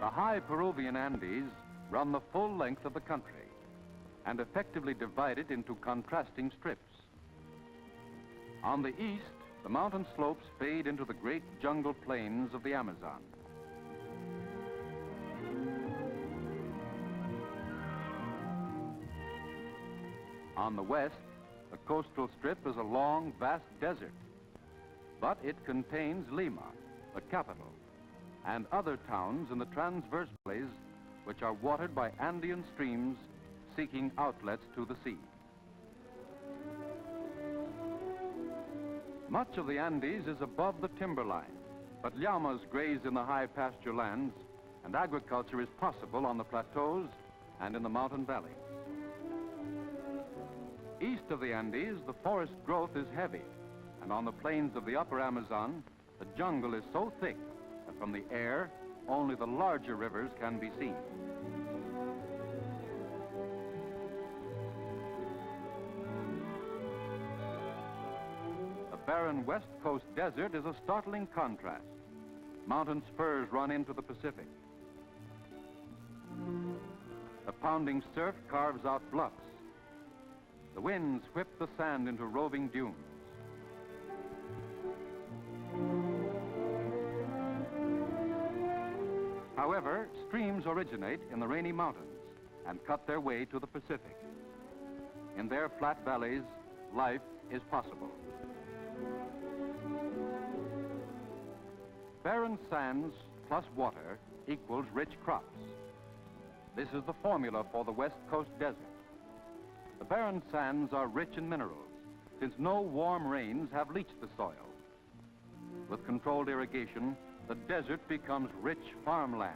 The high Peruvian Andes run the full length of the country and effectively divide it into contrasting strips. On the east, the mountain slopes fade into the great jungle plains of the Amazon. On the west, the coastal strip is a long, vast desert, but it contains Lima, the capital, and other towns in the transverse valleys which are watered by Andean streams seeking outlets to the sea. Much of the Andes is above the timberline, but llamas graze in the high pasture lands, and agriculture is possible on the plateaus and in the mountain valleys. East of the Andes, the forest growth is heavy, and on the plains of the upper Amazon, the jungle is so thick that from the air, only the larger rivers can be seen. The barren West Coast desert is a startling contrast. Mountain spurs run into the Pacific. The pounding surf carves out bluffs. The winds whip the sand into roving dunes. However, streams originate in the rainy mountains and cut their way to the Pacific. In their flat valleys, life is possible. Barren sands plus water equals rich crops. This is the formula for the West Coast desert. The barren sands are rich in minerals, since no warm rains have leached the soil. With controlled irrigation, the desert becomes rich farmland.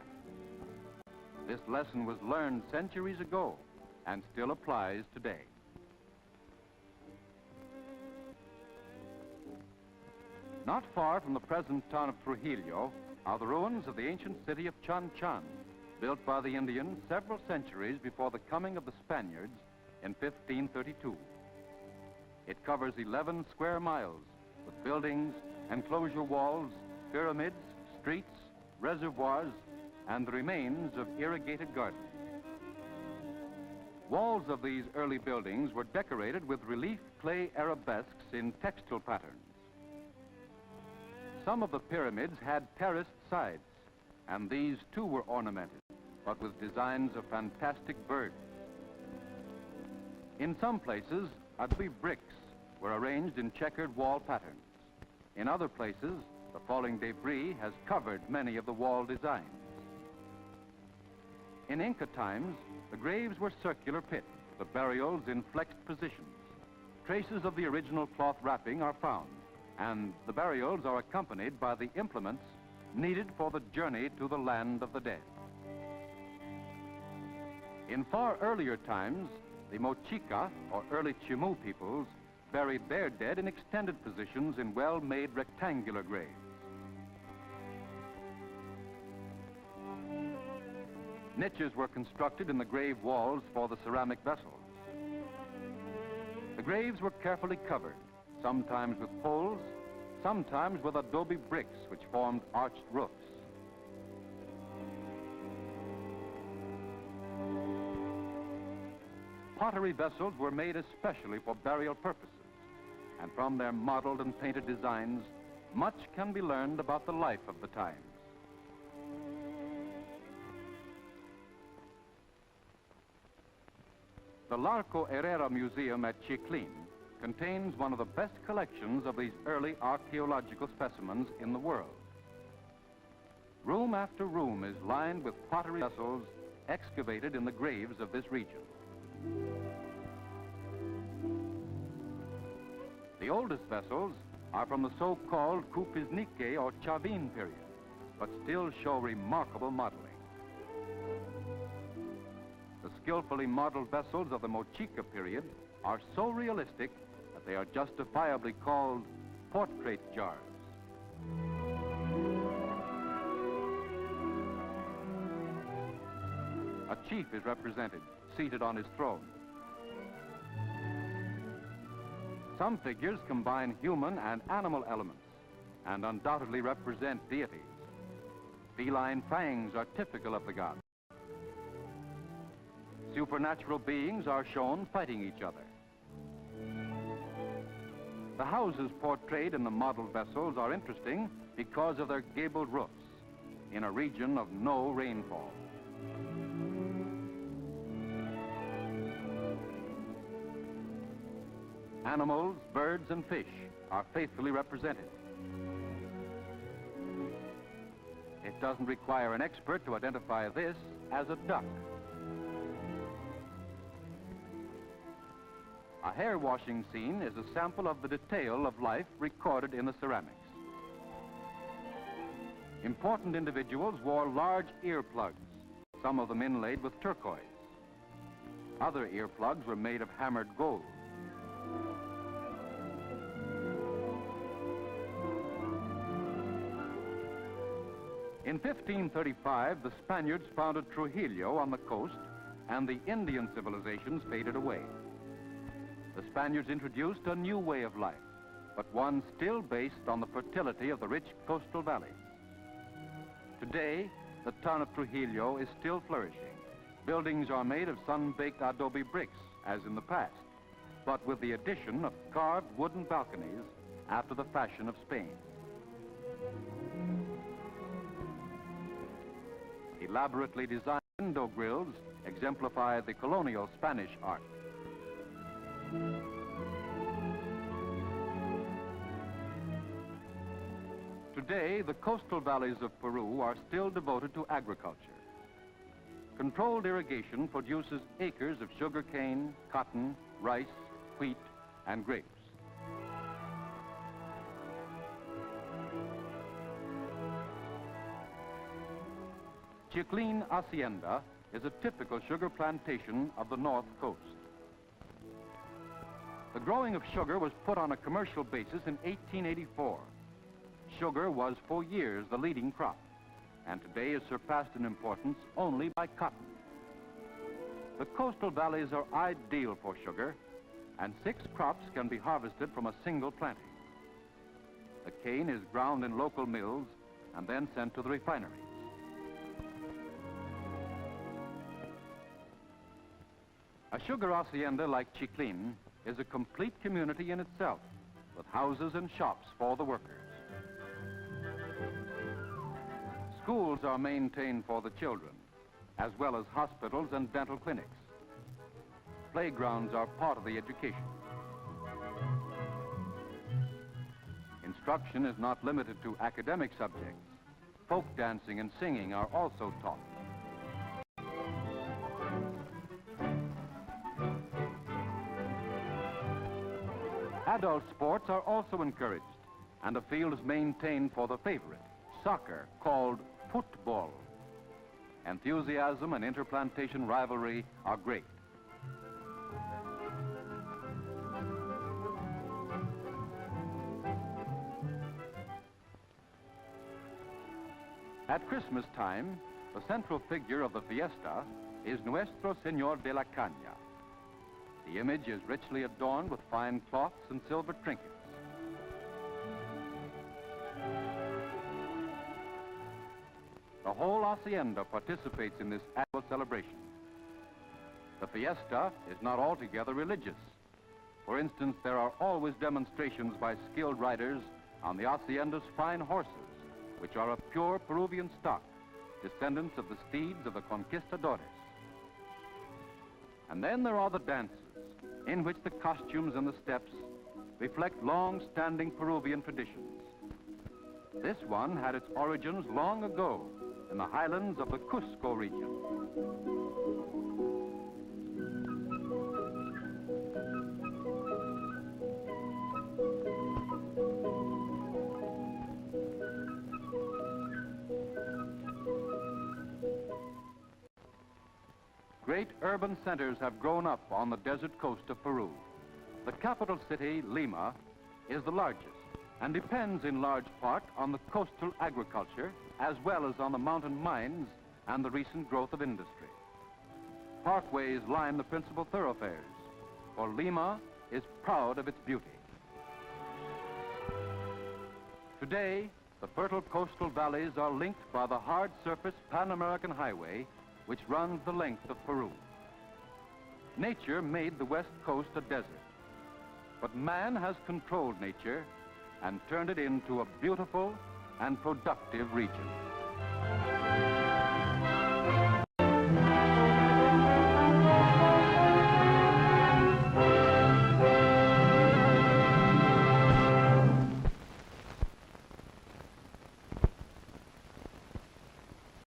This lesson was learned centuries ago and still applies today. Not far from the present town of Trujillo are the ruins of the ancient city of Chan Chan, built by the Indians several centuries before the coming of the Spaniards in 1532. It covers 11 square miles with buildings, enclosure walls, pyramids, streets, reservoirs, and the remains of irrigated gardens. Walls of these early buildings were decorated with relief clay arabesques in textile patterns. Some of the pyramids had terraced sides, and these too were ornamented, but with designs of fantastic birds. In some places, adobe bricks were arranged in checkered wall patterns. In other places, the falling debris has covered many of the wall designs. In Inca times, the graves were circular pits, the burials in flexed positions. Traces of the original cloth wrapping are found, and the burials are accompanied by the implements needed for the journey to the land of the dead. In far earlier times, the Mochica, or early Chimu peoples, buried their dead in extended positions in well-made rectangular graves. Niches were constructed in the grave walls for the ceramic vessels. The graves were carefully covered, sometimes with poles, sometimes with adobe bricks which formed arched roofs. Pottery vessels were made especially for burial purposes, and from their modeled and painted designs, much can be learned about the life of the times. The Larco Herrera Museum at Chiclin contains one of the best collections of these early archaeological specimens in the world. Room after room is lined with pottery vessels excavated in the graves of this region. The oldest vessels are from the so-called Cupiznike or Chavin period, but still show remarkable modeling. The skillfully modeled vessels of the Mochica period are so realistic that they are justifiably called portrait jars. A chief is represented, seated on his throne. Some figures combine human and animal elements and undoubtedly represent deities. Feline fangs are typical of the gods. Supernatural beings are shown fighting each other. The houses portrayed in the model vessels are interesting because of their gabled roofs in a region of no rainfall. Animals, birds, and fish are faithfully represented. It doesn't require an expert to identify this as a duck. A hair washing scene is a sample of the detail of life recorded in the ceramics. Important individuals wore large earplugs, some of them inlaid with turquoise. Other earplugs were made of hammered gold. In 1535, the Spaniards founded Trujillo on the coast, and the Indian civilizations faded away. The Spaniards introduced a new way of life, but one still based on the fertility of the rich coastal valleys. Today, the town of Trujillo is still flourishing. Buildings are made of sun-baked adobe bricks, as in the past, but with the addition of carved wooden balconies after the fashion of Spain. Elaborately designed window grills exemplify the colonial Spanish art. Today, the coastal valleys of Peru are still devoted to agriculture. Controlled irrigation produces acres of sugarcane, cotton, rice, wheat, and grapes. Chiclin Hacienda is a typical sugar plantation of the north coast. The growing of sugar was put on a commercial basis in 1884. Sugar was for years the leading crop, and today is surpassed in importance only by cotton. The coastal valleys are ideal for sugar, and 6 crops can be harvested from a single planting. The cane is ground in local mills and then sent to the refineries. A sugar hacienda like Chiclin is a complete community in itself, with houses and shops for the workers. Schools are maintained for the children, as well as hospitals and dental clinics. Playgrounds are part of the education. Instruction is not limited to academic subjects. Folk dancing and singing are also taught. Adult sports are also encouraged, and a field is maintained for the favorite, soccer, called football. Enthusiasm and interplantation rivalry are great. At Christmas time, the central figure of the fiesta is Nuestro Señor de la Caña. The image is richly adorned with fine cloths and silver trinkets. The whole hacienda participates in this annual celebration. The fiesta is not altogether religious. For instance, there are always demonstrations by skilled riders on the hacienda's fine horses, which are of pure Peruvian stock, descendants of the steeds of the conquistadores. And then there are the dances, in which the costumes and the steps reflect long-standing Peruvian traditions. This one had its origins long ago in the highlands of the Cusco region. Great urban centers have grown up on the desert coast of Peru. The capital city, Lima, is the largest and depends in large part on the coastal agriculture as well as on the mountain mines and the recent growth of industry. Parkways line the principal thoroughfares, for Lima is proud of its beauty. Today, The fertile coastal valleys are linked by the hard-surface Pan-American Highway, which runs the length of Peru. Nature made the West Coast a desert, but man has controlled nature and turned it into a beautiful and productive region.